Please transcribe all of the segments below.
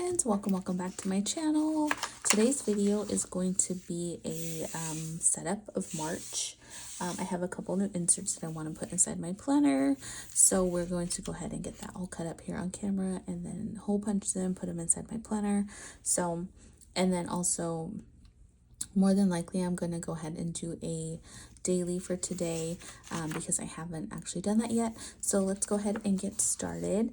friends, welcome back to my channel. Today's video is going to be a setup of March. I have a couple new inserts that I want to put inside my planner, so we're going to go ahead and get that all cut up here on camera and then hole punch them, put them inside my planner. So, and then also more than likely I'm going to go ahead and do a daily for today because I haven't actually done that yet. So let's go ahead and get started.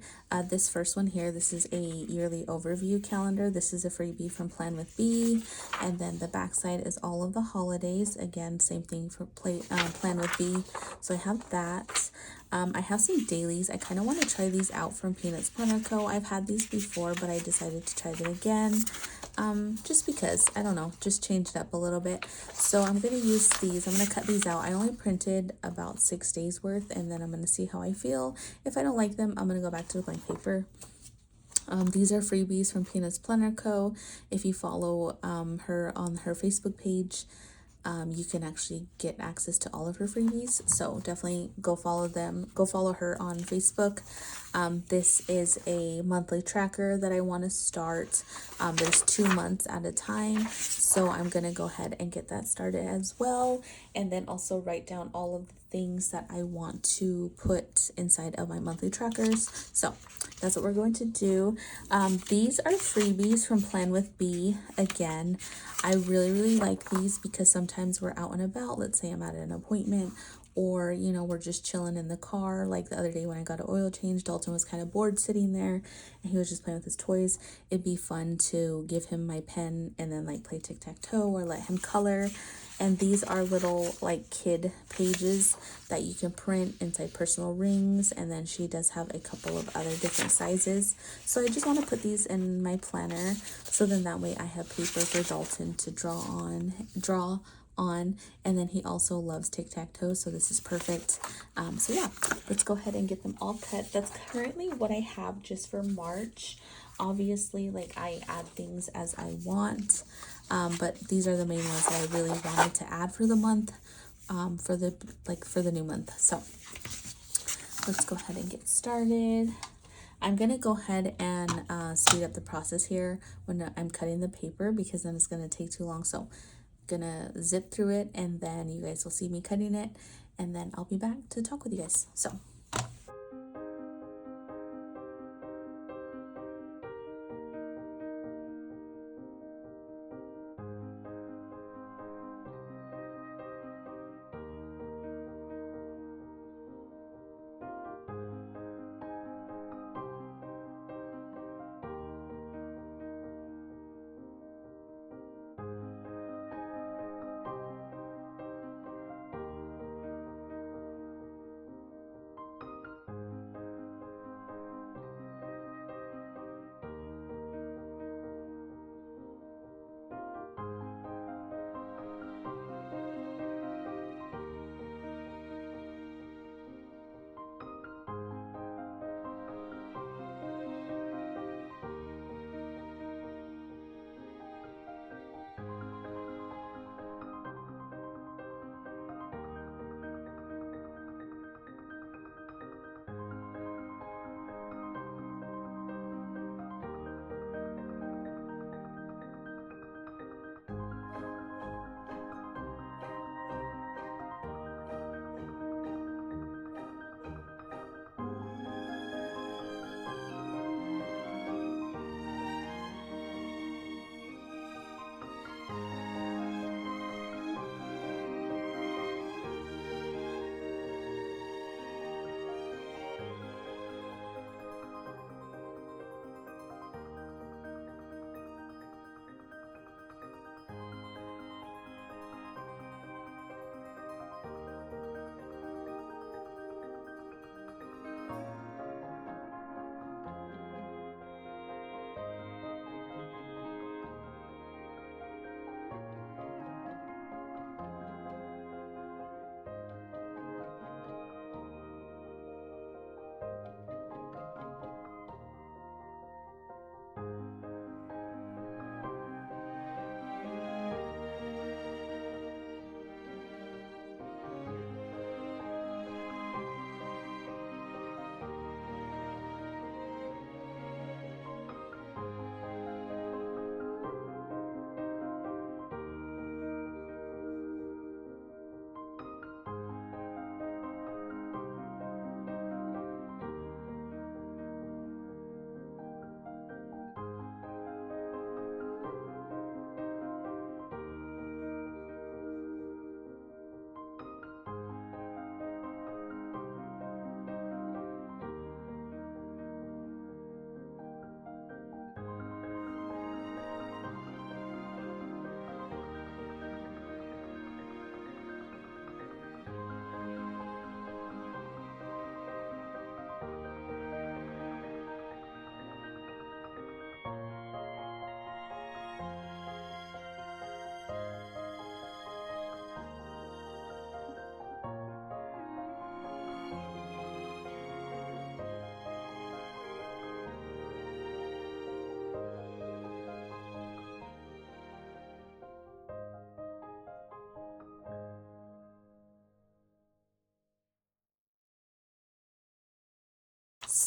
This first one here, this is a yearly overview calendar. This is a freebie from Plan with B, and then the back side is all of the holidays. Again, same thing for Plan with B. So I have that. I have some dailies. I kind of want to try these out from PlannerMonkeyCo. I've had these before, but I decided to try them again. Just because, I don't know, just change it up a little bit. So I'm going to use these. I'm going to cut these out. I only printed about 6 days worth, and then I'm going to see how I feel. If I don't like them, I'm going to go back to the blank paper. These are freebies from PlannerMonkeyCo. If you follow her on her Facebook page, you can actually get access to all of her freebies. So definitely go follow them. Go follow her on Facebook. This is a monthly tracker that I want to start. There's 2 months at a time. So I'm going to go ahead and get that started as well. And then also write down all of the things that I want to put inside of my monthly trackers. So that's what we're going to do. These are freebies from Plan with B. Again, I really like these because sometimes we're out and about. Let's say I'm at an appointment, or you know, we're just chilling in the car. Like the other day when I got an oil change, Dalton was kind of bored sitting there and he was just playing with his toys. It'd be fun to give him my pen and then like play tic-tac-toe or let him color. And these are little like kid pages that you can print inside personal rings. And then she does have a couple of other different sizes. So I just want to put these in my planner. So then that way I have paper for Dalton to draw on. And then he also loves tic-tac-toe. So this is perfect. So yeah, let's go ahead and get them all cut. That's currently what I have just for March. Obviously, like I add things as I want. But these are the main ones that I really wanted to add for the month, for the new month. So let's go ahead and get started. I'm gonna go ahead and speed up the process here when I'm cutting the paper, because then it's gonna take too long. So I'm gonna zip through it, and then you guys will see me cutting it, and then I'll be back to talk with you guys. So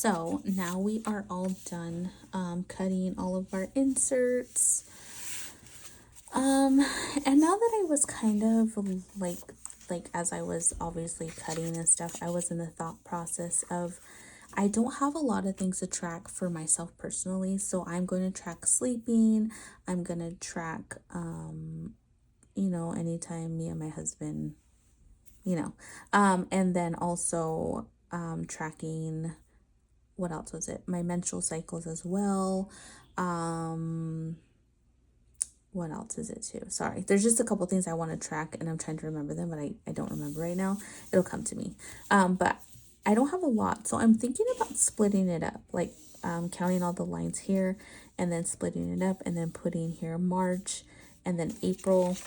So now we are all done cutting all of our inserts. And now that I was kind of like as I was obviously cutting and stuff, I was in the thought process of I don't have a lot of things to track for myself personally, so I'm going to track sleeping. I'm going to track you know, anytime me and my husband, you know, and then also tracking, what else was it? My menstrual cycles as well. What else is it too? Sorry, there's just a couple things I want to track and I'm trying to remember them, but I don't remember right now. It'll come to me. But I don't have a lot, so I'm thinking about splitting it up, like counting all the lines here and then splitting it up and then putting here March and then April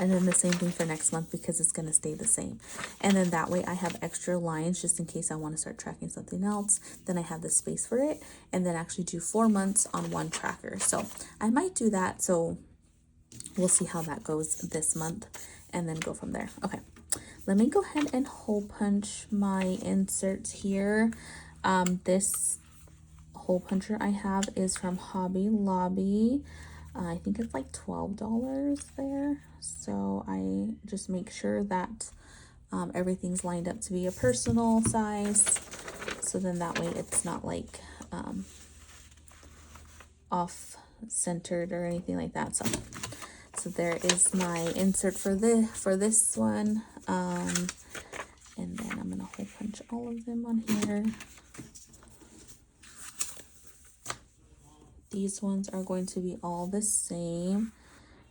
and then the same thing for next month because it's going to stay the same. And then that way I have extra lines just in case I want to start tracking something else. Then I have the space for it and then actually do 4 months on one tracker. So I might do that. So we'll see how that goes this month and then go from there. Okay, let me go ahead and hole punch my inserts here. This hole puncher I have is from Hobby Lobby. I think it's like $12 there. So I just make sure that everything's lined up to be a personal size. So then that way it's not like off centered or anything like that. So there is my insert for this one. And then I'm gonna hole punch all of them on here. These ones are going to be all the same.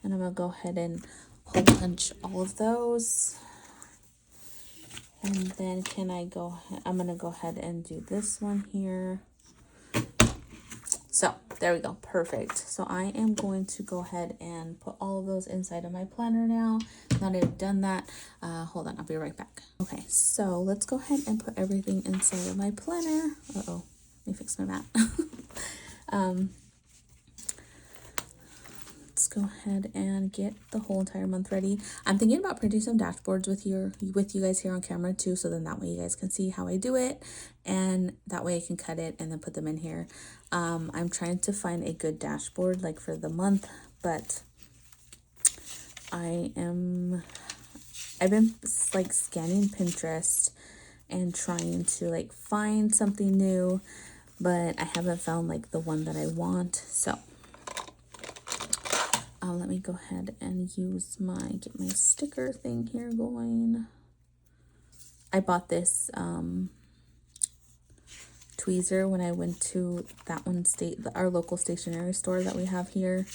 And I'm going to go ahead and hole punch all of those. And then I'm going to go ahead and do this one here. So there we go. Perfect. So I am going to go ahead and put all of those inside of my planner now. Now that I've done that, hold on, I'll be right back. Okay, so let's go ahead and put everything inside of my planner. Uh-oh, let me fix my mat. Let's go ahead and get the whole entire month ready. I'm thinking about printing some dashboards with you guys here on camera too, so then that way you guys can see how I do it, and that way I can cut it and then put them in here. I'm trying to find a good dashboard like for the month, but I've been like scanning Pinterest and trying to like find something new, but I haven't found like the one that I want. So let me go ahead and get my sticker thing here going. I bought this tweezer when I went to our local stationery store that we have here,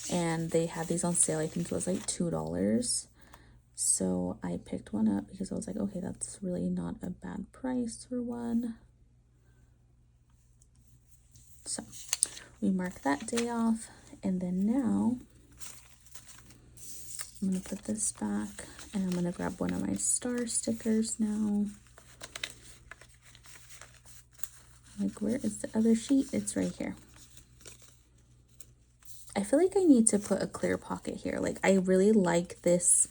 and they had these on sale. I think it was like $2. So I picked one up because I was like, okay, that's really not a bad price for one. So we mark that day off, and then now I'm going to put this back, and I'm going to grab one of my star stickers now. Like, where is the other sheet? It's right here. I feel like I need to put a clear pocket here. Like, I really like this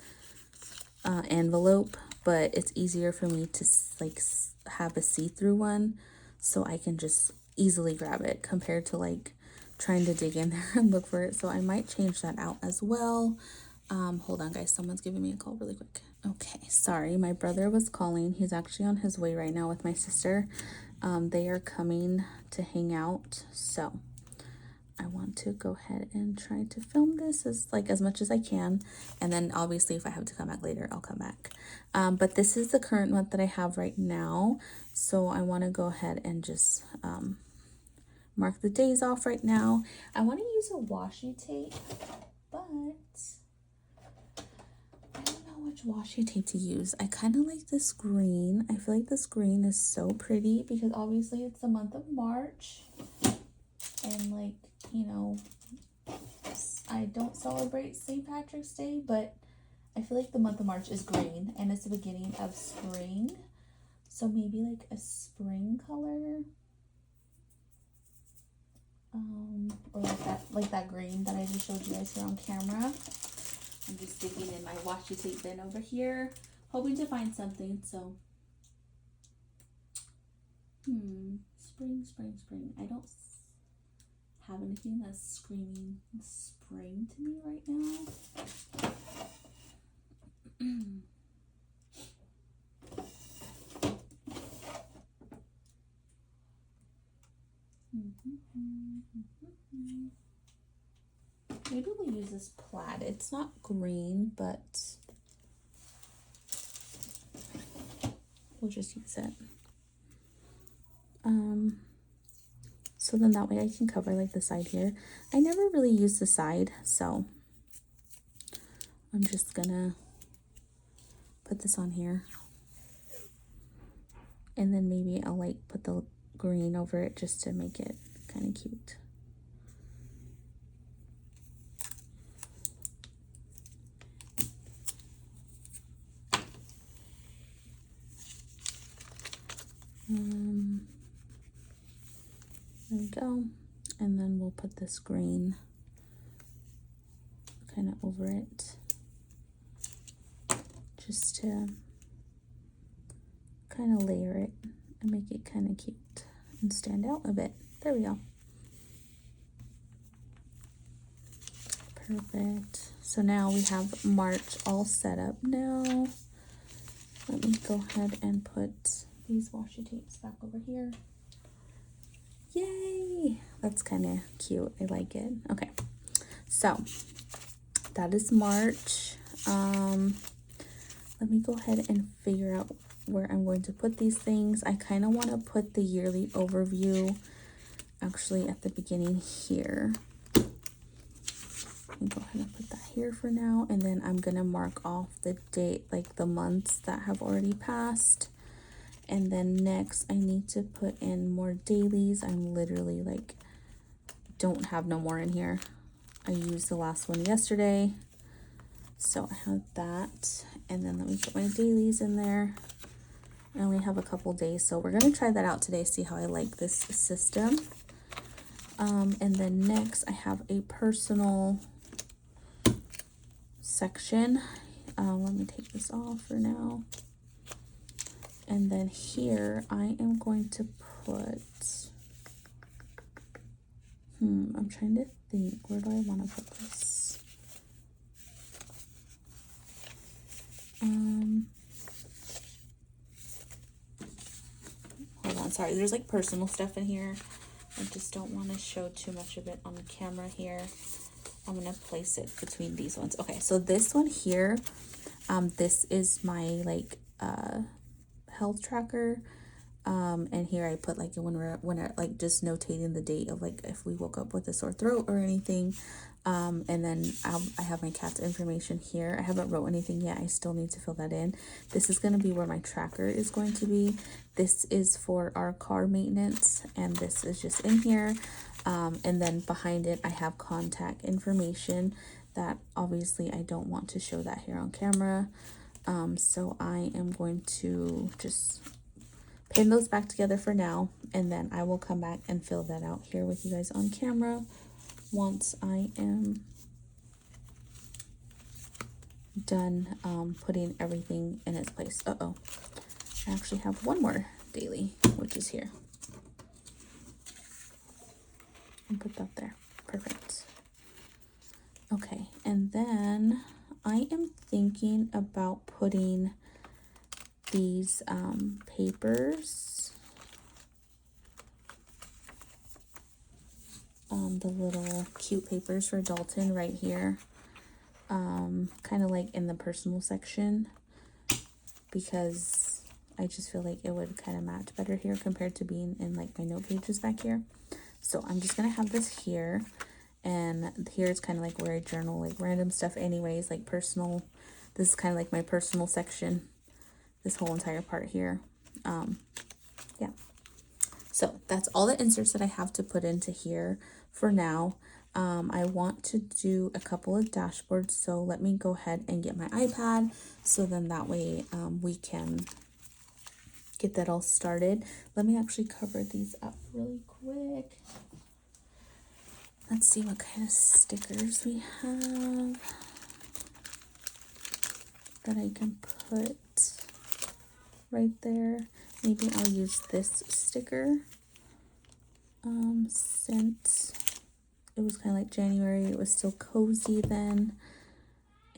envelope, but it's easier for me to like have a see-through one so I can just easily grab it compared to like trying to dig in there and look for it. So I might change that out as well. Hold on guys, someone's giving me a call really quick. Okay, sorry, my brother was calling. He's actually on his way right now with my sister. They are coming to hang out, so I want to go ahead and try to film this as much as I can, and then obviously if I have to come back later, I'll come back. But this is the current month that I have right now, so I want to go ahead and just mark the days off right now. I want to use a washi tape, but I don't know which washi tape to use. I kind of like this green. I feel like this green is so pretty because obviously it's the month of March, and like, you know, I don't celebrate St. Patrick's Day, but I feel like the month of March is green and it's the beginning of spring. So maybe like a spring color. Or like that green that I just showed you guys here on camera. I'm just digging in my washi tape bin over here, hoping to find something. So Spring, spring, spring. I don't have anything that's screaming spring to me right now. Maybe we'll use this plaid. It's not green, but we'll just use it. So then that way I can cover like the side here. I never really use the side, so I'm just gonna put this on here. And then maybe I'll like put the green over it just to make it kind of cute. There we go. And then we'll put this green kind of over it just to kind of layer it and make it kind of cute and stand out a bit. There we go. Perfect. So now we have March all set up now. Let me go ahead and put these washi tapes back over here. Yay! That's kind of cute. I like it. Okay. So that is March. Let me go ahead and figure out where I'm going to put these things. I kind of want to put the yearly overview actually at the beginning here. Let me go ahead and put that here for now, and then I'm gonna mark off the date, like the months that have already passed. And then next I need to put in more dailies. I'm literally like don't have no more in here. I used the last one yesterday, so I have that. And then let me put my dailies in there. I only have a couple days, so we're gonna try that out today, see how I like this system. And then next I have a personal section. Let me take this off for now. And then here I am going to put, I'm trying to think, where do I want to put this? Hold on, sorry, there's like personal stuff in here. I just don't want to show too much of it on the camera here. I'm gonna place it between these ones. Okay, so this one here, this is my like health tracker, and here I put like when we're like just notating the date of like if we woke up with a sore throat or anything. And then I have my cat's information here. I haven't wrote anything yet. I still need to fill that in. This is going to be where my tracker is going to be. This is for our car maintenance, and this is just in here. And then behind it I have contact information that obviously I don't want to show that here on camera. So I am going to just pin those back together for now, and then I will come back and fill that out here with you guys on camera once I am done putting everything in its place. I actually have one more daily, which is here. And put that there. Perfect. Okay, and then I am thinking about putting these papers, the little cute papers for Dalton right here, kind of like in the personal section, because I just feel like it would kind of match better here compared to being in like my note pages back here. So I'm just gonna have this here. And here it's kind of like where I journal like random stuff anyways, like personal. This is kind of like my personal section, this whole entire part here. Yeah, so that's all the inserts that I have to put into here for now. I want to do a couple of dashboards, so let me go ahead and get my iPad, so then that way we can get that all started. Let me actually cover these up really quick. Let's see what kind of stickers we have that I can put right there. maybe I'll use this sticker since it was kind of like January. It was still cozy then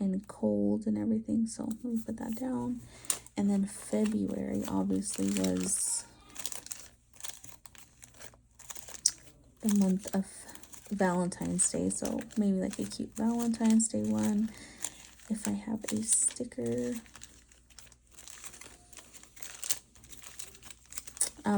and cold and everything, so let me put that down. And then February obviously was the month of Valentine's Day, so maybe like a cute Valentine's Day one if I have a sticker.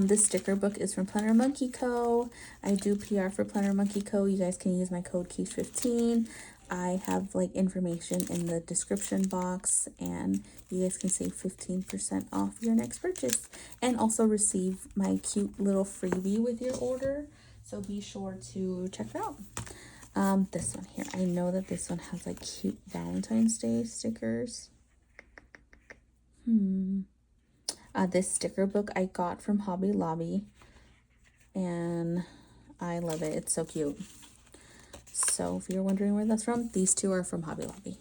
This sticker book is from PlannerMonkeyCo. I do PR for PlannerMonkeyCo. You guys can use my code Quiche15. I have like information in the description box, and you guys can save 15% off your next purchase and also receive my cute little freebie with your order. So be sure to check it out. This one here, I know that this one has like cute Valentine's Day stickers. This sticker book I got from Hobby Lobby, and I love it. It's so cute. So if you're wondering where that's from, these two are from Hobby Lobby.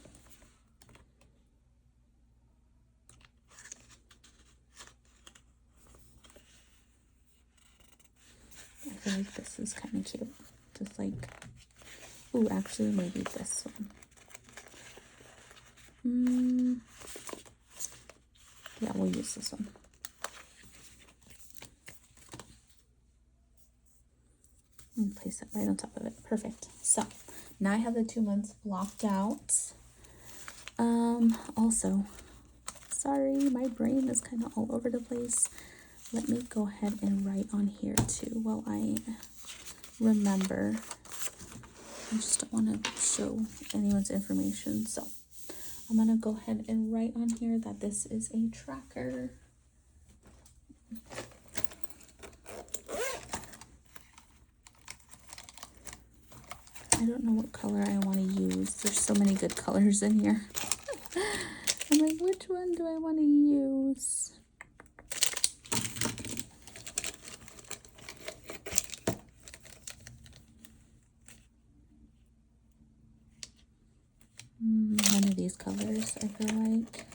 I feel like this is kind of cute. Just like, ooh, actually maybe this one. Yeah, we'll use this one. And place it right on top of it. Perfect. So now I have the 2 months blocked out. Also, sorry, my brain is kind of all over the place. Let me go ahead and write on here too while I remember. I just don't want to show anyone's information, so I'm gonna go ahead and write on here that this is a tracker. I don't know what color I want to use. There's so many good colors in here. I'm like, which one do I want to use? One of these colors, I feel like.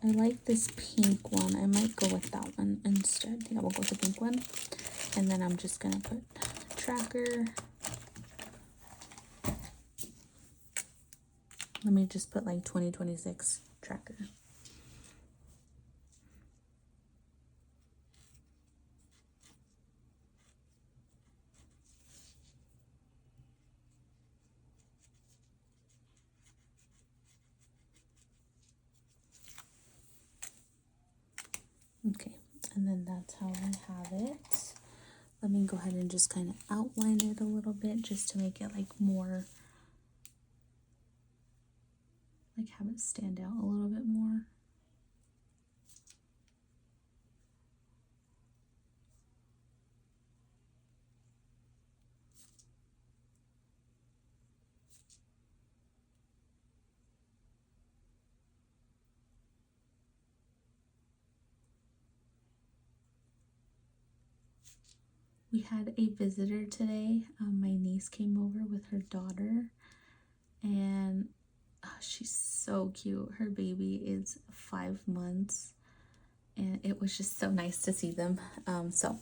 I like this pink one. I might go with that one instead. Yeah, we'll go with the pink one. And then I'm just gonna put tracker. Let me just put like 2026 tracker. Okay, and then that's how I have it. Let me go ahead and just kind of outline it a little bit just to make it like more, like have it stand out a little bit more. We had a visitor today. My niece came over with her daughter, and she's so cute. Her baby is 5 months, and it was just so nice to see them. So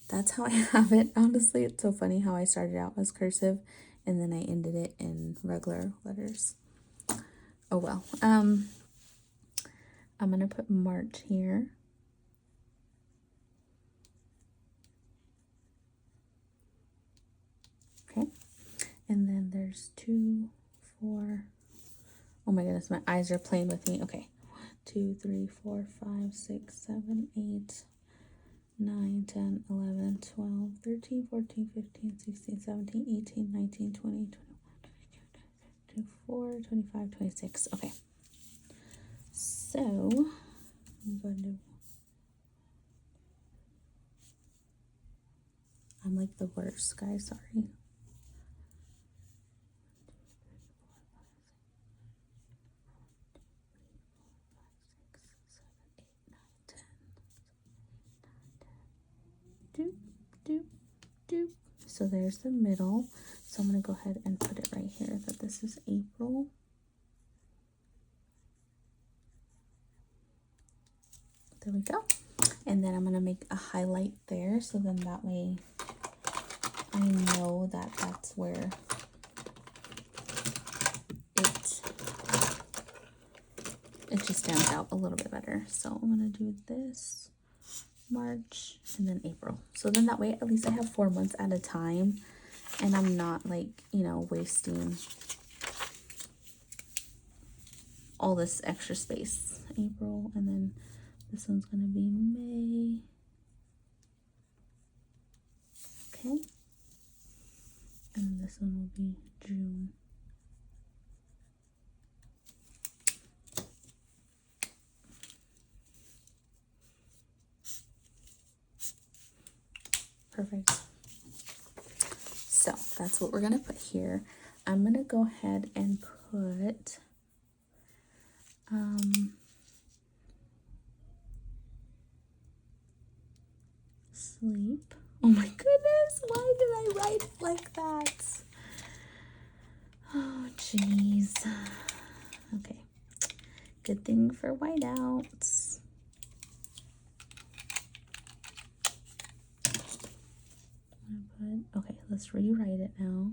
that's how I have it. Honestly, it's so funny how I started out as cursive and then I ended it in regular letters. Oh well. I'm gonna put March here. Okay, and then there's 2, 4. Oh my goodness, my eyes are playing with me. Okay, 2, 3, 4, 5, 6, 7, 8, 9, 10, 11, 12, 13, 14, 15, 16, 17, 18, 19, 20, 21, 22, 24, 25, 26. Okay. So, I'm going to, I'm like the worst, guys, sorry. So there's the middle. So I'm going to go ahead and put it right here that this is April. There we go. And then I'm going to make a highlight there, so then that way I know that that's where it just stands out a little bit better. So I'm going to do this, March, and then April. So then that way at least I have 4 months at a time, and I'm not like, you know, wasting all this extra space. April, and then this one's going to be May. Okay. And this one will be June. Perfect. So that's what we're going to put here. I'm going to go ahead and put sleep. Oh my goodness, why did I write it like that? Oh jeez. Okay, good thing for whiteouts. Okay, let's rewrite it now.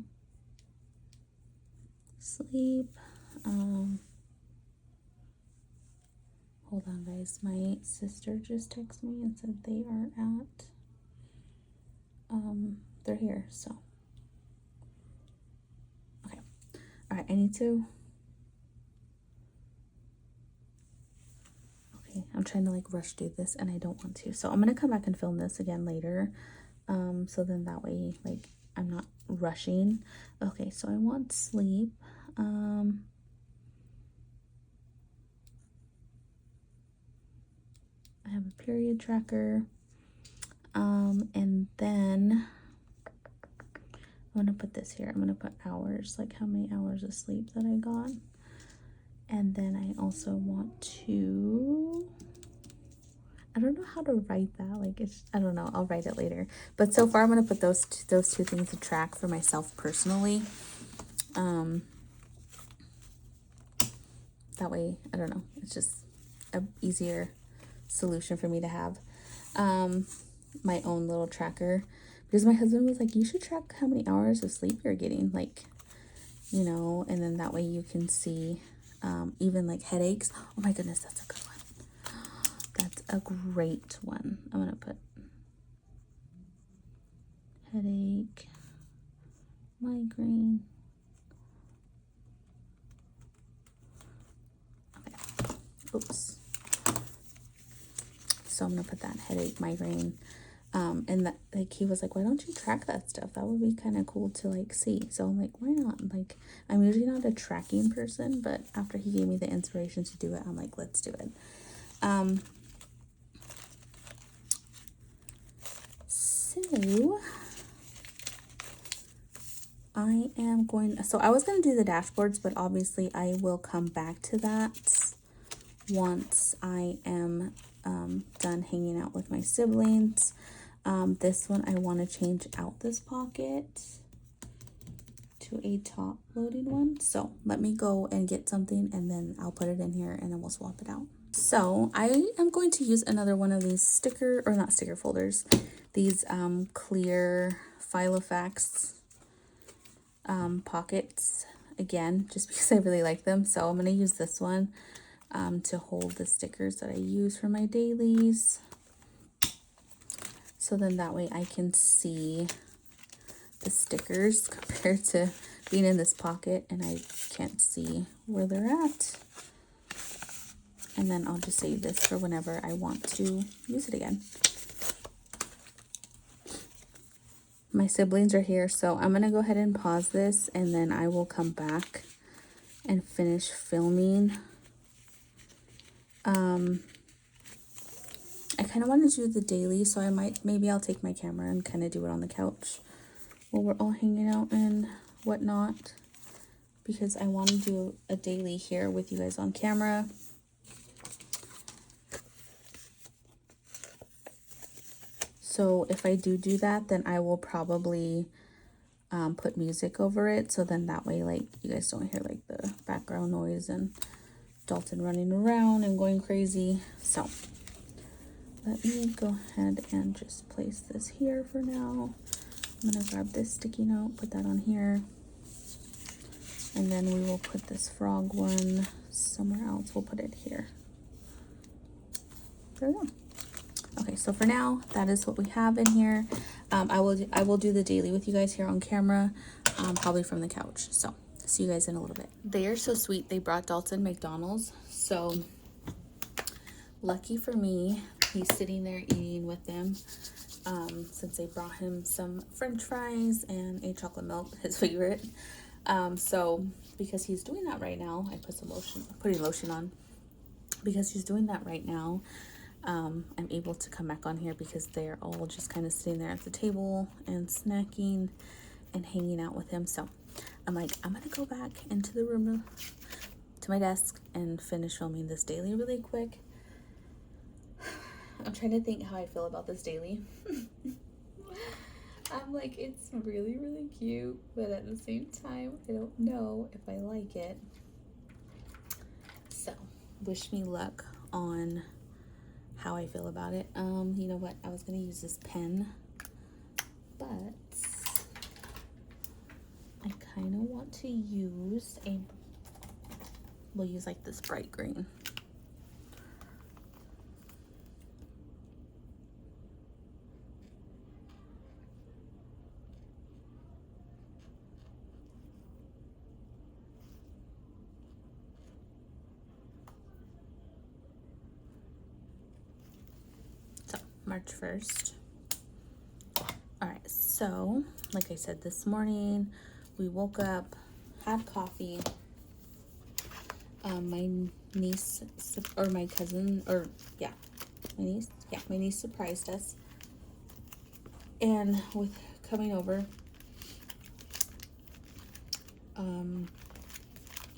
Sleep. Hold on guys, my sister just texted me and said they are at they're here, so okay. All right, I need to, okay, I'm trying to like rush through this and I don't want to, so I'm gonna come back and film this again later, so then that way like I'm not rushing. Okay, so I want sleep. I have a period tracker, and then I'm gonna put this here. I'm gonna put hours, like how many hours of sleep that I got. And then I also want to, I don't know how to write that. Like it's, I don't know, I'll write it later. But so far I'm gonna put those two things to track for myself personally. That way, I don't know, it's just a easier solution for me to have my own little tracker, because my husband was like, you should track how many hours of sleep you're getting, like, you know, and then that way you can see even like headaches. Oh my goodness, that's a good one. That's a great one. I'm gonna put headache, migraine. Okay, oops. So I'm gonna put that headache, migraine, and that, like, he was like, why don't you track that stuff? That would be kind of cool to like see. So I'm like, why not? Like, I'm usually not a tracking person, but after he gave me the inspiration to do it, I'm like, let's do it. So I am going, so I was going to do the dashboards, but obviously I will come back to that once I am done hanging out with my siblings. This one, I want to change out this pocket to a top loading one. So let me go and get something and then I'll put it in here and then we'll swap it out. So I am going to use another one of these sticker, or not sticker folders, these clear Filofax pockets again, just because I really like them. So I'm going to use this one to hold the stickers that I use for my dailies. So then that way I can see the stickers compared to being in this pocket and I can't see where they're at. And then I'll just save this for whenever I want to use it again. My siblings are here, so I'm going to go ahead and pause this and then I will come back and finish filming. I kind of want to do the daily, so I might, maybe I'll take my camera and kind of do it on the couch while we're all hanging out and whatnot, because I want to do a daily here with you guys on camera. So if I do that, then I will probably put music over it, so then that way, like, you guys don't hear like the background noise and Dalton running around and going crazy. So let me go ahead and just place this here for now. I'm gonna grab this sticky note, put that on here. And then we will put this frog one somewhere else. We'll put it here. There we go. Okay, so for now, that is what we have in here. I will do the daily with you guys here on camera, probably from the couch. So see you guys in a little bit. They are so sweet. They brought Dalton McDonald's. So lucky for me, he's sitting there eating with them. Since they brought him some French fries and a chocolate milk, his favorite. So because he's doing that right now, I put some lotion, putting lotion on. Because he's doing that right now, I'm able to come back on here because they're all just kind of sitting there at the table and snacking and hanging out with him. So I'm like, I'm gonna go back into the room to my desk and finish filming this daily really quick. I'm trying to think how I feel about this daily. I'm like, it's really, really cute, but at the same time, I don't know if I like it. So, wish me luck on how I feel about it. You know what? I was gonna use this pen, but I kind of want to use we'll use like this bright green. March 1st. All right, so like I said, this morning we woke up, had coffee. My niece or my cousin, or my niece surprised us, and with coming over, and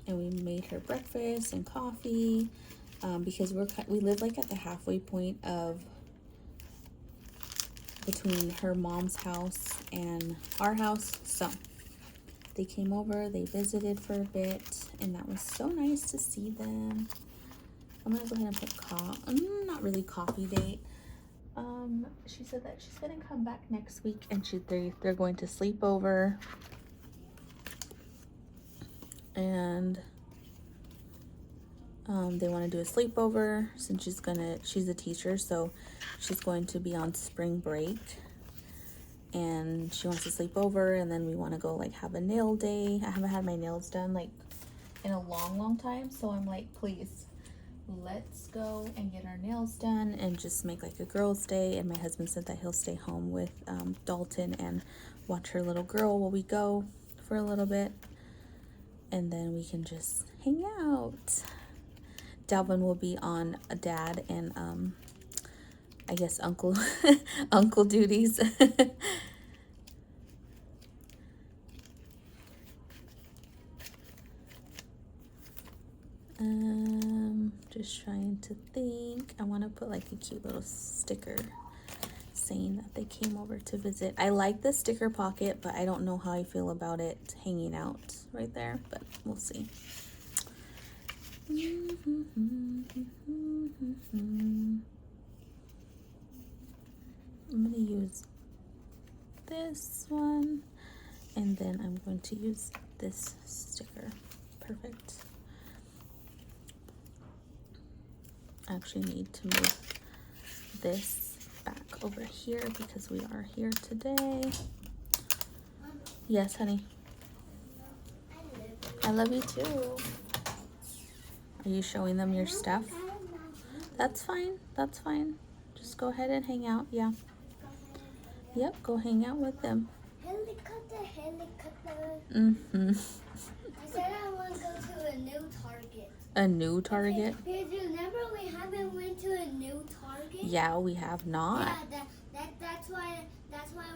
we made her breakfast and coffee, because we live like at the halfway point of between her mom's house and our house. So they came over, they visited for a bit, and that was so nice to see them. I'm gonna go ahead and put not really coffee date. She said that she's gonna come back next week, and they're going to sleep over, and they want to do a sleepover since she's a teacher, so she's going to be on spring break, and she wants to sleep over, and then we want to go like have a nail day. I haven't had my nails done like in a long time, so I'm like, please, let's go and get our nails done and just make like a girls' day. And my husband said that he'll stay home with Dalton and watch her little girl while we go for a little bit, and then we can just hang out. Dalvin will be on dad and I guess uncle uncle duties. Just trying to think. I want to put like a cute little sticker saying that they came over to visit. I like the sticker pocket, but I don't know how I feel about it hanging out right there, but we'll see. I'm gonna use this one, and then I'm going to use this sticker. Perfect. I actually need to move this back over here because we are here today. Yes, honey. I love you too. Are you showing them your stuff? That's fine. That's fine. Just go ahead and hang out. Yeah. Yep, go hang out with them. Helicopter. Mm-hmm. I said I want to go to a new Target. A new Target? Because you remember we haven't went to a new Target? Yeah, we have not. Yeah, that's why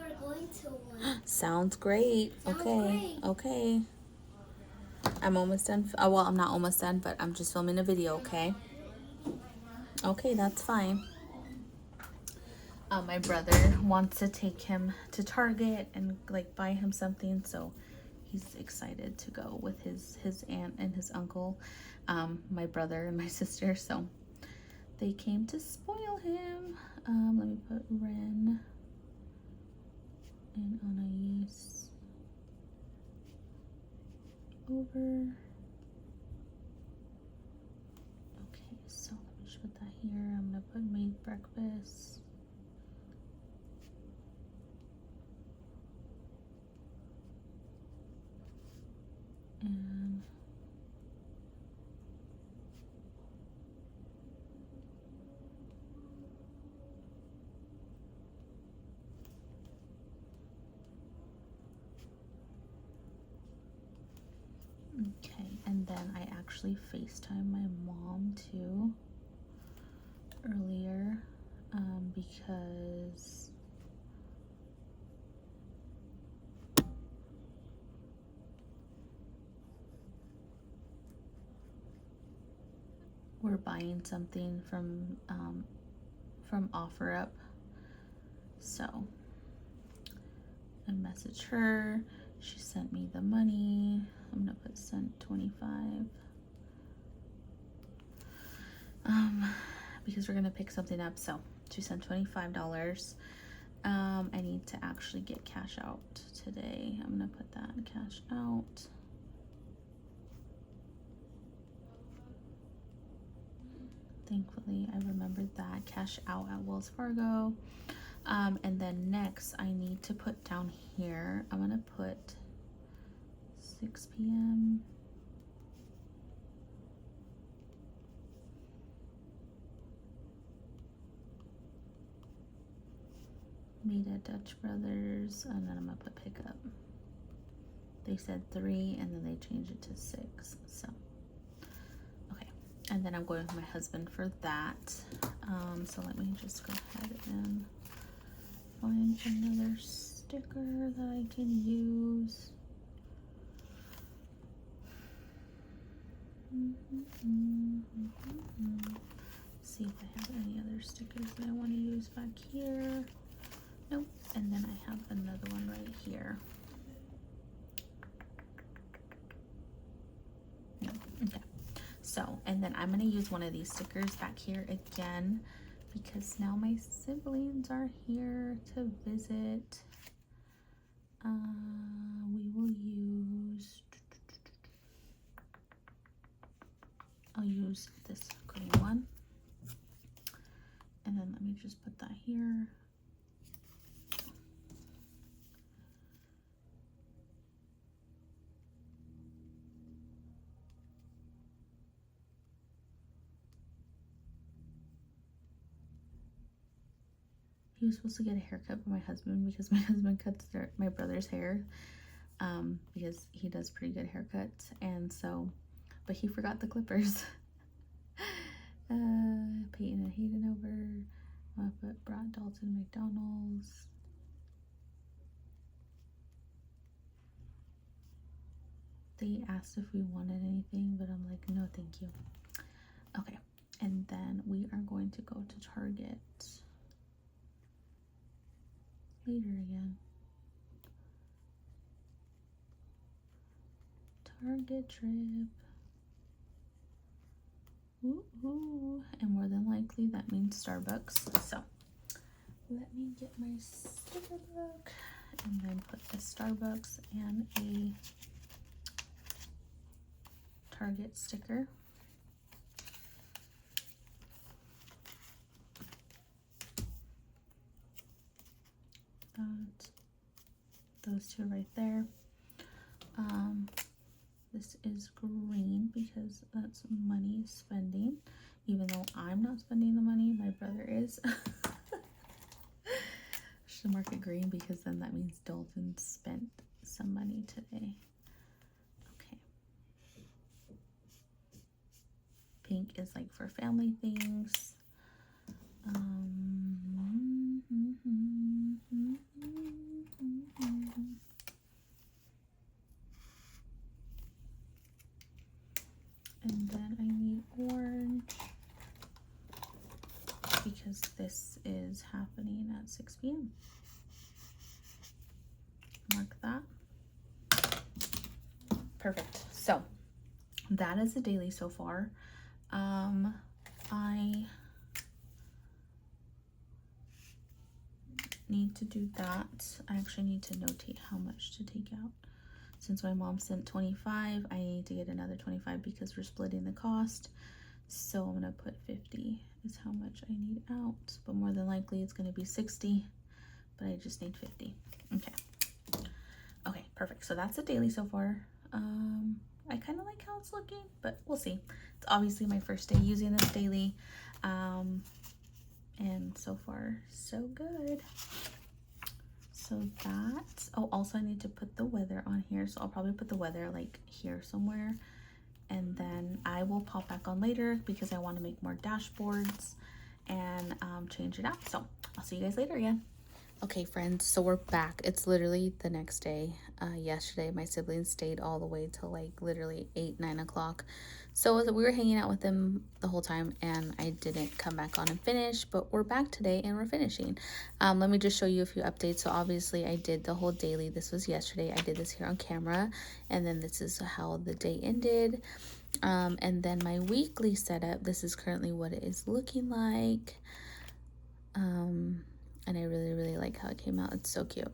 we're going to one. Sounds great. Sounds okay. great. Okay. I'm almost done. Oh, well, I'm not almost done, but I'm just filming a video, okay? Okay, that's fine. My brother wants to take him to Target and like buy him something, so he's excited to go with his aunt and his uncle, my brother and my sister. So They came to spoil him. Let me put Ren and Anais over. Okay, so let me just put that here. I'm gonna put made breakfast. And okay, and then I actually FaceTime my mom too earlier because we're buying something from OfferUp. So I messaged her. She sent me the money. I'm gonna put sent 25. Because we're gonna pick something up. So she sent $25. I need to actually get cash out today. I'm gonna put that in cash out. Thankfully, I remembered that. Cash out at Wells Fargo. And then next, I need to put down here, I'm gonna put 6 p.m. Meet at Dutch Brothers, and then I'm gonna put pickup. They said 3, and then they changed it to 6. So, okay. And then I'm going with my husband for that. So let me just go ahead and find another sticker that I can use. See if I have any other stickers that I want to use back here. Nope. And then I have another one right here. No. Okay. So, and then I'm going to use one of these stickers back here again because now my siblings are here to visit. We will use, I'll use this green one. And then let me just put that here. He was supposed to get a haircut for my husband because my husband cuts my brother's hair because he does pretty good haircuts. And so, but he forgot the clippers. Peyton and Hayden over. But brought Dalton McDonald's. They asked if we wanted anything, but I'm like, no, thank you. Okay, and then we are going to go to Target later again. Target trip. Ooh, and more than likely that means Starbucks. So let me get my sticker book and then put a Starbucks and a Target sticker. Those two right there. This is green because that's money spending. Even though I'm not spending the money, my brother is. I should mark it green because then that means Dalton spent some money today. Okay. Pink is like for family things. And then I need orange because this is happening at 6 p.m. Mark that. Perfect. So that is the daily so far. I need to do that. I actually need to notate how much to take out. Since my mom sent 25, I need to get another 25 because we're splitting the cost. So I'm gonna put 50 is how much I need out, but more than likely it's gonna be 60, but I just need 50. Okay, perfect. So that's the daily so far. I kind of like how it's looking, but we'll see. It's obviously my first day using this daily, and so far so good. So that's, oh, also I need to put the weather on here, so I'll probably put the weather like here somewhere, and then I will pop back on later because I want to make more dashboards and change it out. So I'll see you guys later again. Okay, friends, so we're back. It's literally the next day. Yesterday, my siblings stayed all the way till like literally 8, 9 o'clock. So we were hanging out with them the whole time, and I didn't come back on and finish, but we're back today and we're finishing. Let me just show you a few updates. So obviously I did the whole daily. This was yesterday. I did this here on camera, and then this is how the day ended. And then my weekly setup, this is currently what it is looking like. And I really like how it came out. It's so cute.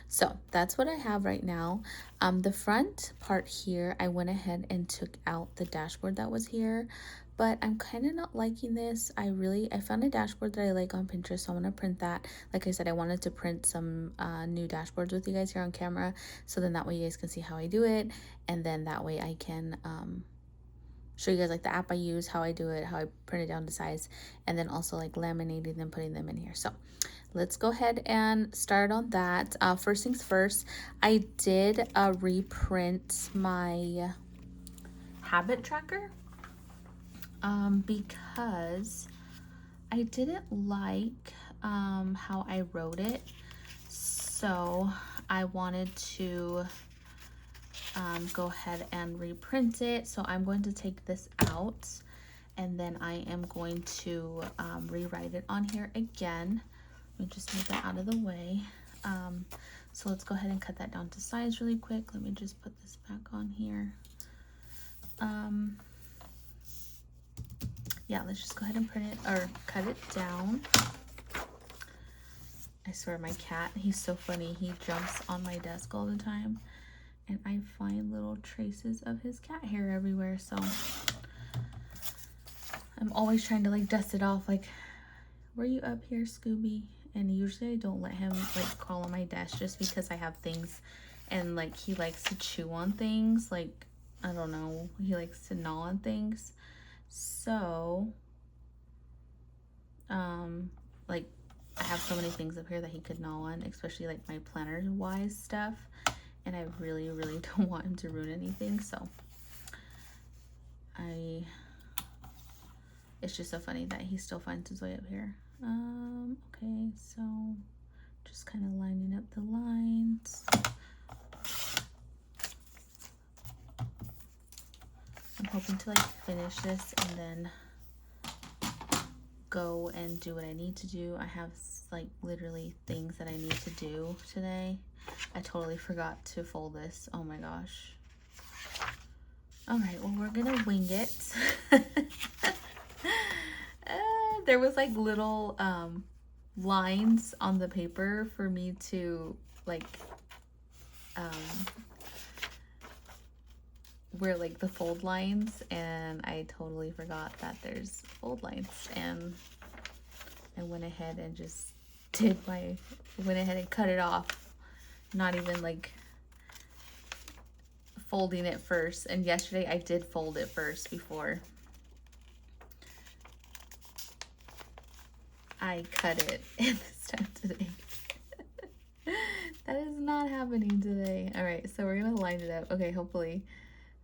So that's what I have right now. The front part here, I went ahead and took out the dashboard that was here, but I'm kind of not liking this. I found a dashboard that I like on Pinterest, so I'm gonna print that. Like I said, I wanted to print some new dashboards with you guys here on camera, so then that way you guys can see how I do it, and then that way I can show you guys like the app I use, how I do it, how I print it down to size, and then also like laminating them, putting them in here. So let's go ahead and start on that. First things first, I did reprint my habit tracker because I didn't like how I wrote it. So I wanted to go ahead and reprint it. So I'm going to take this out, and then I am going to rewrite it on here again. Let me just move that out of the way. So let's go ahead and cut that down to size really quick. Let me just put this back on here. Yeah, let's just go ahead and print it or cut it down. I swear my cat, he's so funny. He jumps on my desk all the time, and I find little traces of his cat hair everywhere. So I'm always trying to like dust it off. Like, were you up here, Scooby? And usually I don't let him like crawl on my desk just because I have things, and like he likes to chew on things. Like, I don't know, he likes to gnaw on things. So like I have so many things up here that he could gnaw on, especially like my planner wise stuff, and I really don't want him to ruin anything. So it's just so funny that he still finds his way up here. Okay, so just kind of lining up the lines. I'm hoping to like finish this and then go and do what I need to do. I have like literally things that I need to do today. I totally forgot to fold this. Oh my gosh. All right, well, we're gonna wing it. There was like little lines on the paper for me to like where like the fold lines, and I totally forgot that there's fold lines, and I went ahead and just went ahead and cut it off, not even like folding it first. And yesterday I did fold it first before I cut it, and this time today that is not happening today. All right, so we're gonna line it up. Okay, hopefully.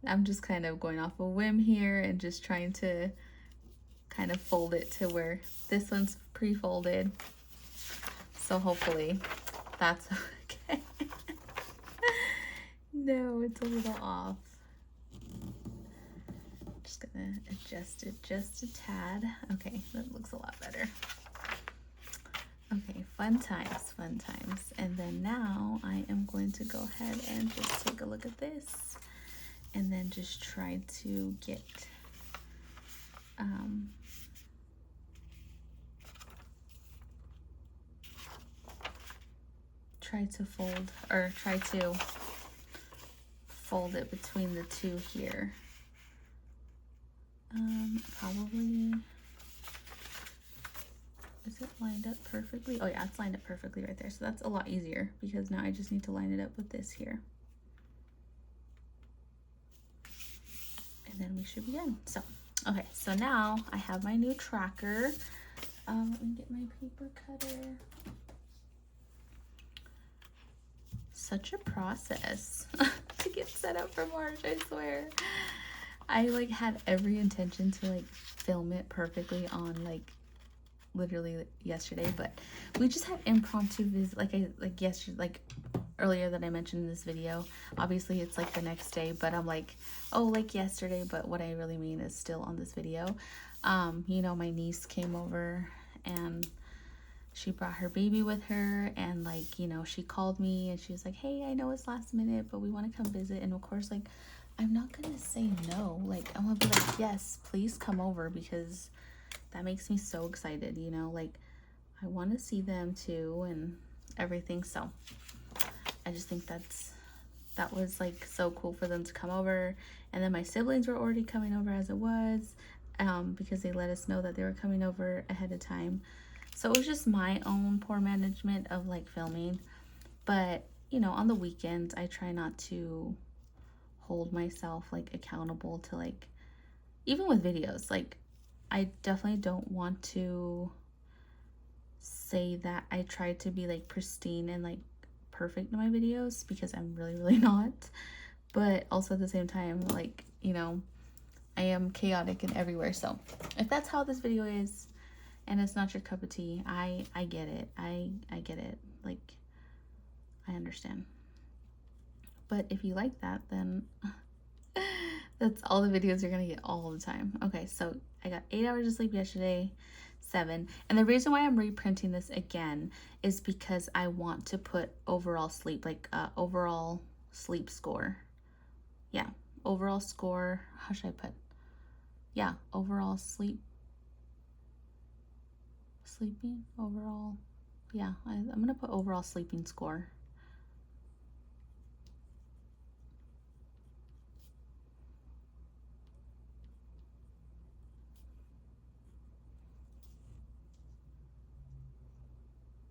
I'm just kind of going off a whim here and just trying to kind of fold it to where this one's pre-folded. So hopefully that's okay. No, it's a little off. Just gonna adjust it just a tad. Okay, that looks a lot better. Okay, fun times, fun times. And then now I am going to go ahead and just take a look at this, and then just try to get try to fold it between the two here. Probably, is it lined up perfectly? Oh yeah, it's lined up perfectly right there. So that's a lot easier because now I just need to line it up with this here. And then we should be done. So, okay, so now I have my new tracker. Let me get my paper cutter. Such a process to get set up for March, I swear. I like had every intention to like film it perfectly on like literally yesterday, but we just had impromptu visit like yesterday, like earlier that I mentioned in this video. Obviously it's like the next day, but I'm like, oh, like yesterday, but what I really mean is still on this video. You know, my niece came over and she brought her baby with her, and like, you know, she called me and she was like, hey, I know it's last minute, but we want to come visit. And of course, like, I'm not gonna say no. Like, I'm gonna be like, yes, please come over, because that makes me so excited, you know, like I want to see them too and everything. So I just think that was like so cool for them to come over. And then my siblings were already coming over as it was, because they let us know that they were coming over ahead of time. So it was just my own poor management of like filming. But you know, on the weekends I try not to hold myself like accountable to, like, even with videos, like I definitely don't want to say that I try to be like pristine and like perfect in my videos, because I'm really not. But also at the same time, like, you know, I am chaotic and everywhere. So if that's how this video is and it's not your cup of tea, I get it. I get it. Like, I understand. But if you like that, then that's all the videos you're gonna get all the time. Okay, so I got 8 hours of sleep yesterday, 7. And the reason why I'm reprinting this again is because I want to put overall sleep, like overall sleep score. Yeah, overall score. How should I put? Yeah, overall sleeping overall. Yeah, I'm gonna put overall sleeping score.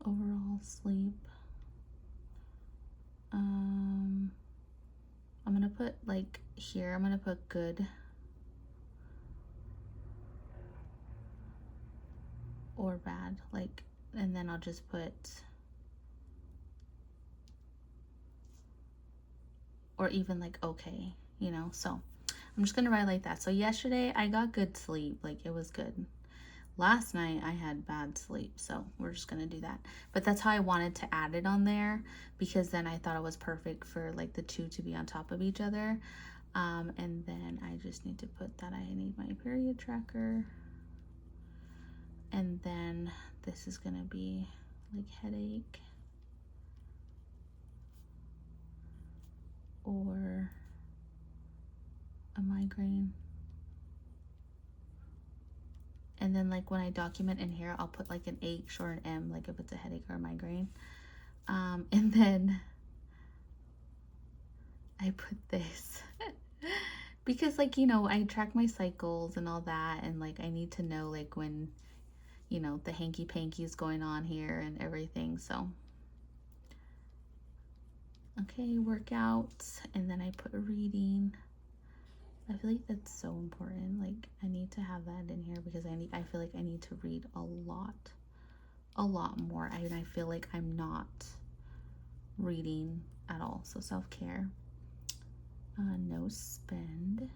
Overall sleep. I'm gonna put like here, I'm gonna put good or bad, like, and then I'll just put, or even like okay, you know. So I'm just gonna write like that. So yesterday I got good sleep, like it was good. Last night I had bad sleep, so we're just gonna do that. But that's how I wanted to add it on there, because then I thought it was perfect for like the two to be on top of each other. And then I just need to put that I need my period tracker. And then this is gonna be like headache or a migraine. And then like when I document in here, I'll put like an H or an M, like if it's a headache or a migraine. And then I put this because, like, you know, I track my cycles and all that, and like I need to know like when, you know, the hanky panky is going on here and everything. So okay, workouts, and then I put reading. I feel like that's so important. Like I need to have that in here because I feel like I need to read a lot more. I feel like I'm not reading at all. So self-care. No spend.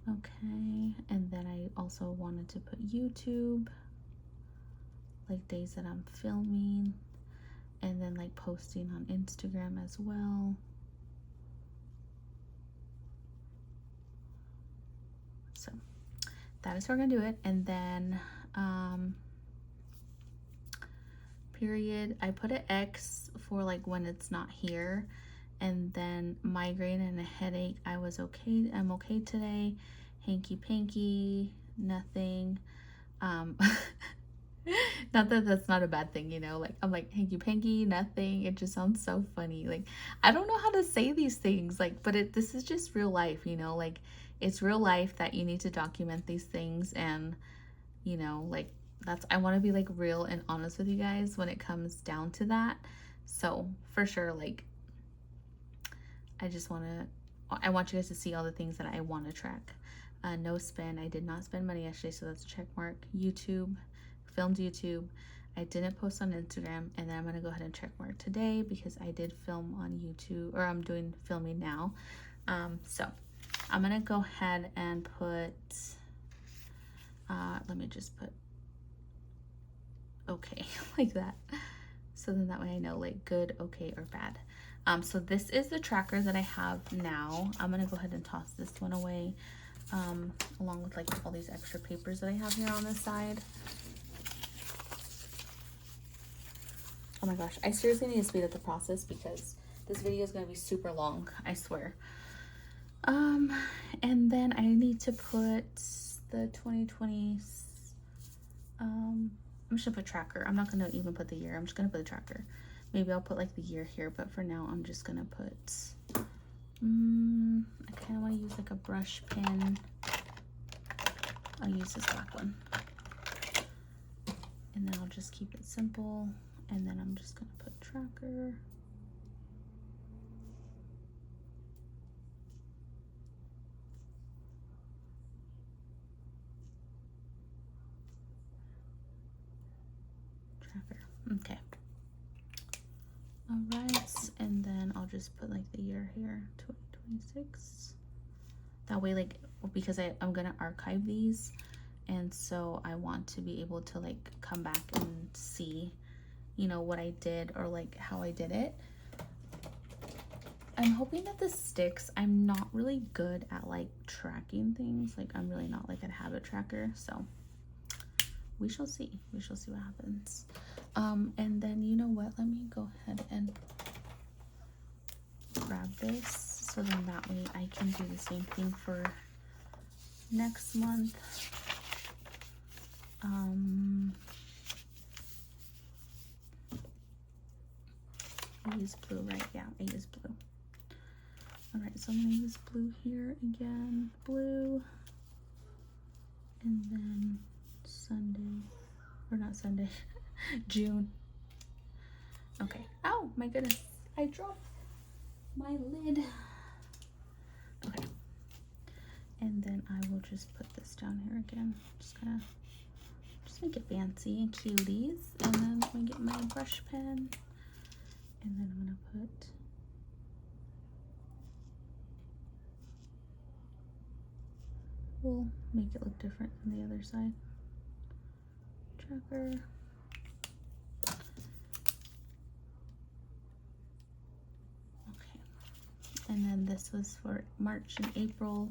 Okay, and then I also wanted to put YouTube, like days that I'm filming, and then like posting on Instagram as well. So that is how we're gonna do it. And then period, I put an X for like when it's not here. And then migraine and a headache, I was okay. I'm okay today. Hanky panky, nothing. Not that that's not a bad thing, you know, like I'm like hanky panky, nothing. It just sounds so funny. Like I don't know how to say these things, like, but this is just real life, you know, like it's real life that you need to document these things. And you know, like that's, I want to be like real and honest with you guys when it comes down to that. So for sure, like I want you guys to see all the things that I want to track. No spend. I did not spend money yesterday, so that's a check mark. YouTube, filmed YouTube. I didn't post on Instagram, and then I'm gonna go ahead and check mark today because I did film on YouTube, or I'm doing filming now. So I'm gonna go ahead and put. Let me just put okay like that. So then that way I know like good, okay, or bad. So this is the tracker that I have now. I'm gonna go ahead and toss this one away, along with like all these extra papers that I have here on this side. Oh my gosh, I seriously need to speed up the process because this video is gonna be super long, I swear. And then I need to put the 2020, I'm just gonna put tracker. I'm not gonna even put the year, I'm just gonna put the tracker. Maybe I'll put like the year here, but for now I'm just gonna put, I kind of want to use like a brush pen. I'll use this black one. And then I'll just keep it simple. And then I'm just gonna put tracker. Tracker, okay. All right, and then I'll just put like the year here, 2026. That way, like, because I'm gonna archive these, and so I want to be able to like come back and see, you know, what I did or like how I did it. I'm hoping that this sticks. I'm not really good at like tracking things. Like I'm really not like a habit tracker, so we shall see. We shall see what happens. And then you know what? Let me go ahead and grab this so then that way I can do the same thing for next month. I use blue, right? Yeah, I use blue. All right, so I'm gonna use blue here again, blue, and then Sunday, or not Sunday, June. Okay. Oh my goodness, I dropped my lid. Okay. And then I will just put this down here again. Just kind of, just make it fancy and cuties. And then I'm gonna get my brush pen. And then I'm gonna put we'll make it look different on the other side. Tracker. Okay. And then this was for March and April.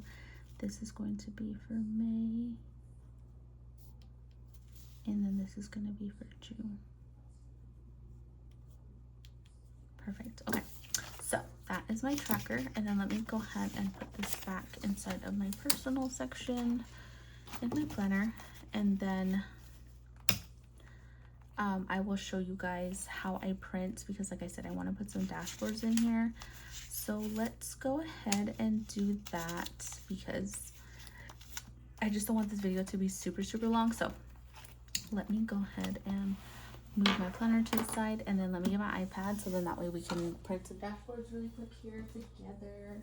This is going to be for May. And then this is going to be for June. Perfect. Okay. So that is my tracker. And then let me go ahead and put this back inside of my personal section in my planner. And then I will show you guys how I print because like I said, I want to put some dashboards in here. So let's go ahead and do that because I just don't want this video to be super, super long. So let me go ahead and move my planner to the side and then let me get my iPad so then that way we can print some dashboards really quick here together.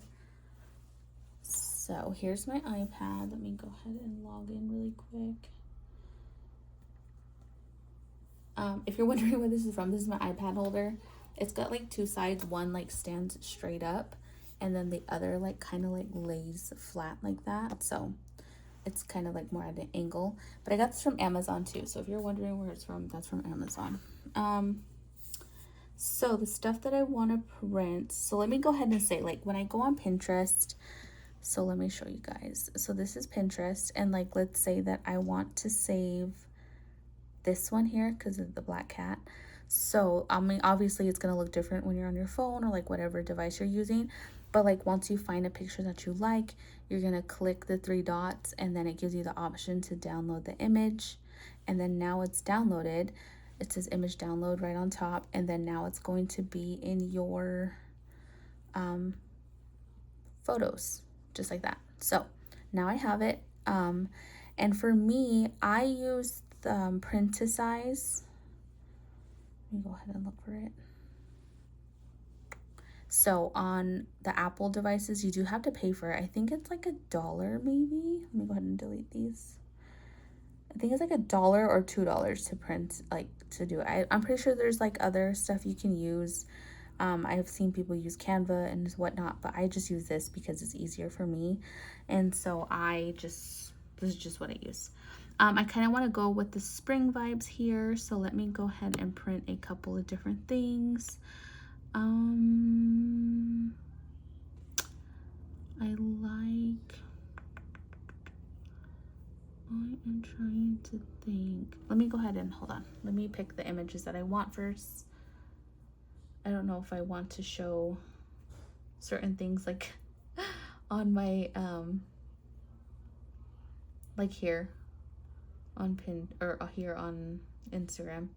So here's my iPad. Let me go ahead and log in really quick. If you're wondering where this is from, this is my iPad holder. It's got like two sides. One like stands straight up and then the other like kind of like lays flat like that. So it's kind of like more at an angle. But I got this from Amazon too. So if you're wondering where it's from, that's from Amazon. So the stuff that I want to print. So let me go ahead and say like when I go on Pinterest. So let me show you guys. So this is Pinterest. And like let's say that I want to save this one here because of the black cat. So I mean obviously it's gonna look different when you're on your phone or like whatever device you're using, but like once you find a picture that you like, you're gonna click the three dots and then it gives you the option to download the image. and then now it's downloaded. It says image download right on top, and then now it's going to be in your photos, just like that. So now I have it. And for me, I use the print to size. Let me go ahead and look for it. So on the Apple devices, you do have to pay for it. I think it's like $1 maybe. Let me go ahead and delete these. I think it's like $1 or $2 to print, like to do it. I'm pretty sure there's like other stuff you can use. I've seen people use Canva and whatnot, but I just use this because it's easier for me. And so this is just what I use. I kind of want to go with the spring vibes here. So let me go ahead and print a couple of different things. I am trying to think. Let me go ahead and hold on. Let me pick the images that I want first. I don't know if I want to show certain things like on my like here on pin or here on Instagram,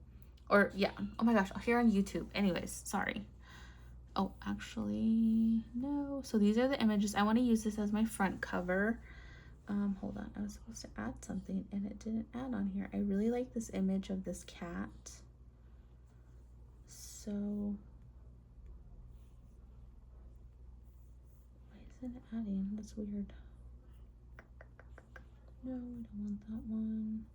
or yeah, oh my gosh, here on YouTube. Anyways, sorry. Oh, actually no. So these are the images. I want to use this as my front cover. Hold on, I was supposed to add something and it didn't add on here. I really like this image of this cat. So why isn't it adding? That's weird. No, I don't want that one.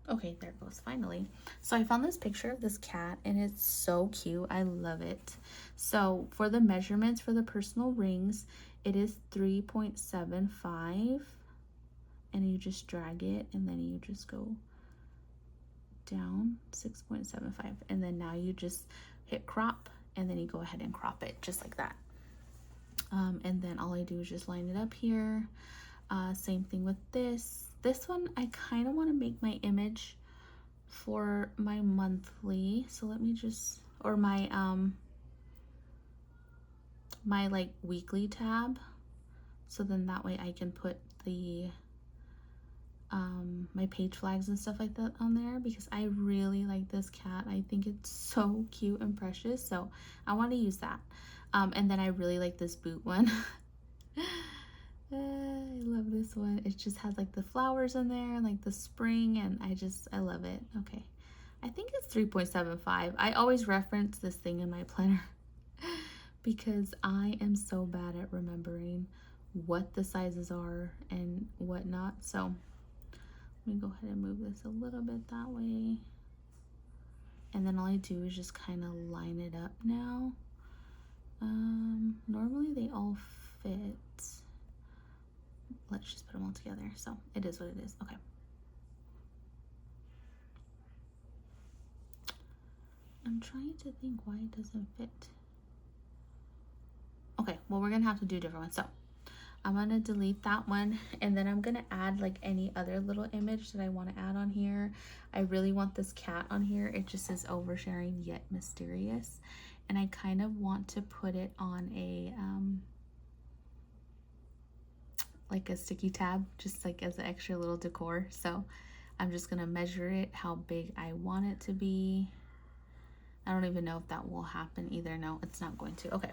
Okay, there it goes, finally. So I found this picture of this cat and it's so cute. I love it. So for the measurements for the personal rings, it is 3.75, and you just drag it and then you just go down 6.75, and then now you just hit crop and then you go ahead and crop it just like that. And then all I do is just line it up here. Same thing with this. This one, I kind of want to make my image for my monthly. So let me just, or my, my like weekly tab. So then that way I can put the, my page flags and stuff like that on there, because I really like this cat. I think it's so cute and precious. So I want to use that. And then I really like this boot one. I love this one. It just has like the flowers in there, like the spring, and I love it. Okay, I think it's 3.75. I always reference this thing in my planner because I am so bad at remembering what the sizes are and whatnot. So let me go ahead and move this a little bit that way, and then all I do is just kind of line it up now. Normally they all fit. Let's just put them all together. So it is what it is. Okay. I'm trying to think why it doesn't fit. Okay, well, we're gonna have to do a different one. So I'm gonna delete that one, and then I'm gonna add like any other little image that I want to add on here. I really want this cat on here. It just says oversharing yet mysterious, and I kind of want to put it on a like a sticky tab, just like as an extra little decor. So I'm just gonna measure it how big I want it to be. I don't even know if that will happen either. No, it's not going to. Okay,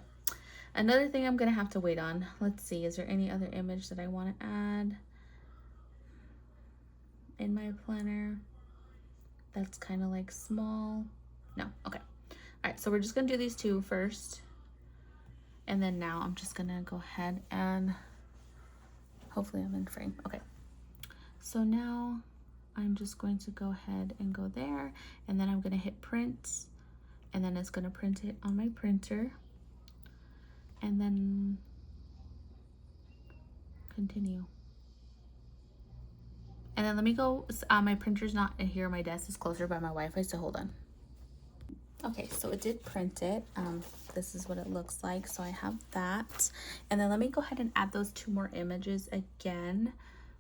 another thing I'm gonna have to wait on. Let's see, is there any other image that I want to add in my planner that's kind of like small? No. Okay, all right, so we're just gonna do these two first, and then now I'm just gonna go ahead and hopefully I'm in frame. Okay, so now I'm just going to go ahead and go there, and then I'm gonna hit print, and then it's gonna print it on my printer, and then continue. And then let me go, my printer's not here, my desk is closer by my Wi-Fi, so hold on. Okay, so it did print it. This is what it looks like. So I have that. And then let me go ahead and add those two more images again,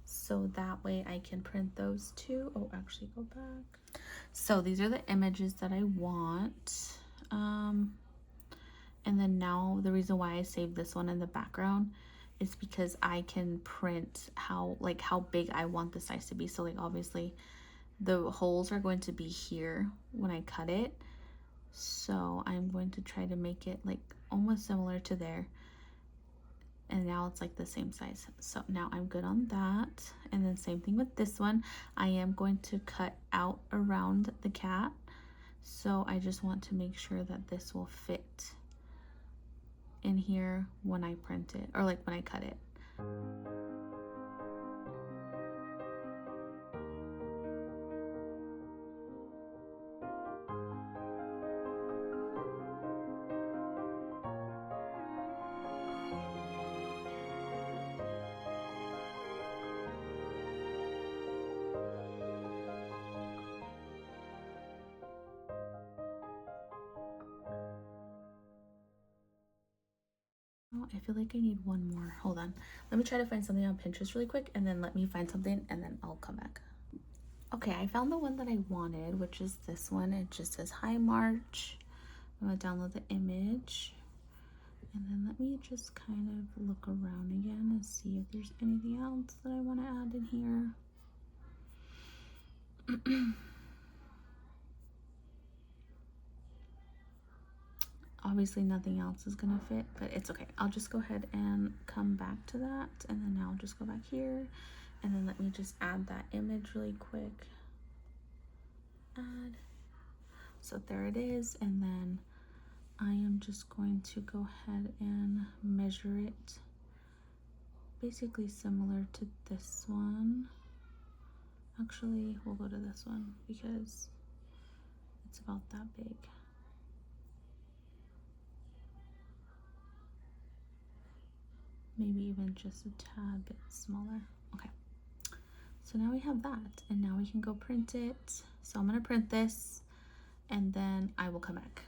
so that way I can print those two. Oh, actually go back. So these are the images that I want. And then now the reason why I saved this one in the background is because I can print how big I want the size to be. So like obviously the holes are going to be here when I cut it. So I'm going to try to make it like almost similar to there. And now it's like the same size. So now I'm good on that. And then same thing with this one. I am going to cut out around the cat. So I just want to make sure that this will fit in here when I print it, or like when I cut it. Oh, I feel like I need one more. Hold on. Let me try to find something on Pinterest really quick, and then let me find something, and then I'll come back. Okay, I found the one that I wanted, which is this one. It just says, "Hi, March." I'm gonna download the image. And then let me just kind of look around again and see if there's anything else that I want to add in here. Obviously nothing else is gonna fit, but it's okay. I'll just go ahead and come back to that, and then now I'll just go back here, and then let me just add that image really quick. Add. So there it is, and then I am just going to go ahead and measure it basically similar to this one. Actually, we'll go to this one because it's about that big. Maybe even just a tad bit smaller. Okay, so now we have that, and now we can go print it. So I'm gonna print this, and then I will come back.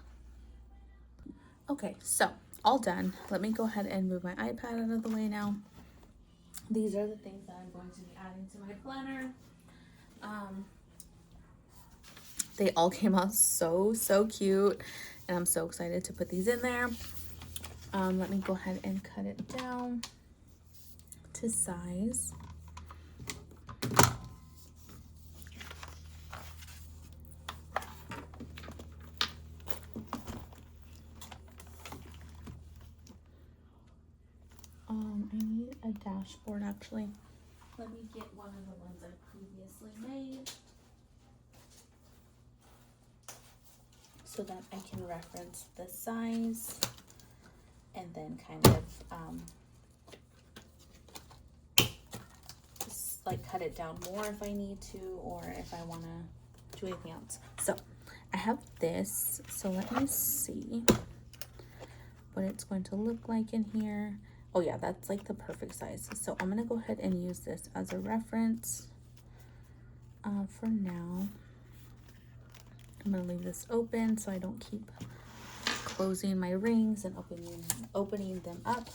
Okay, so all done. Let me go ahead and move my iPad out of the way now. These are the things that I'm going to be adding to my planner. They all came out so cute, and I'm so excited to put these in there. Let me go ahead and cut it down to size. I need a dashboard actually. Let me get one of the ones I previously made so that I can reference the size and then kind of just like cut it down more if I need to, or if I want to do anything else. So I have this, so let me see what it's going to look like in here. Oh yeah, that's like the perfect size. So I'm gonna go ahead and use this as a reference for now. I'm gonna leave this open so I don't keep closing my rings and opening them up.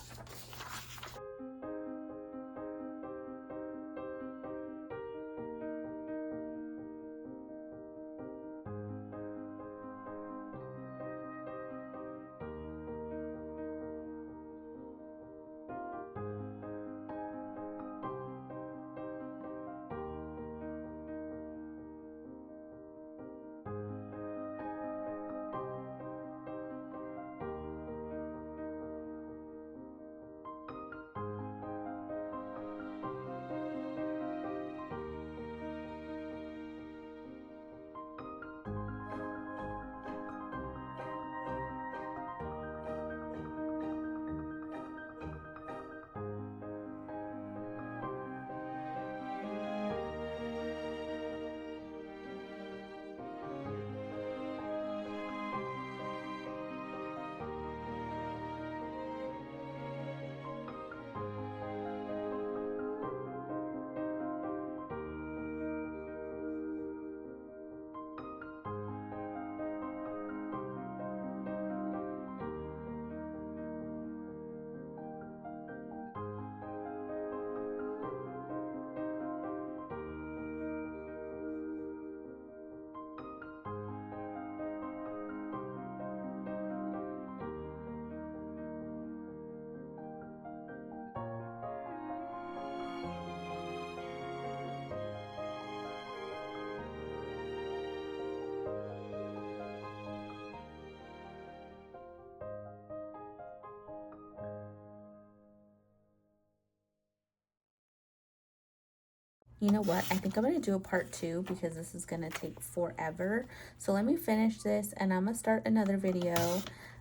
You know what? I think I'm going to do a part 2 because this is going to take forever. So let me finish this and I'm going to start another video.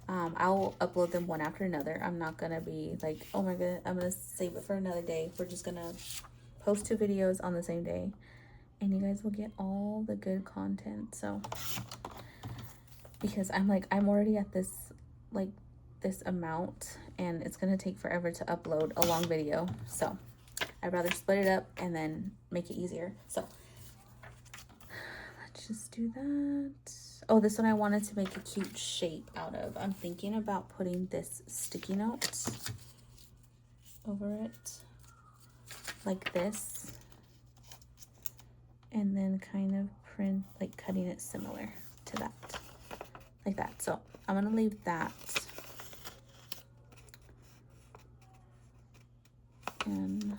I'll upload them one after another. I'm not going to be like, oh my god, I'm going to save it for another day. We're just going to post 2 videos on the same day. And you guys will get all the good content. So, because I'm already at this, like, this amount. And it's going to take forever to upload a long video. So I'd rather split it up and then make it easier. So let's just do that. Oh, this one I wanted to make a cute shape out of. I'm thinking about putting this sticky note over it like this. And then kind of print, like cutting it similar to that. Like that. So I'm going to leave that. And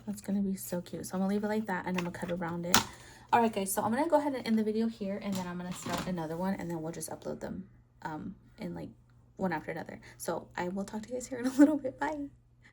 that's going to be so cute. So I'm going to leave it like that and I'm going to cut around it. All right, guys. So I'm going to go ahead and end the video here and then I'm going to start another one and then we'll just upload them in like one after another. So I will talk to you guys here in a little bit. Bye.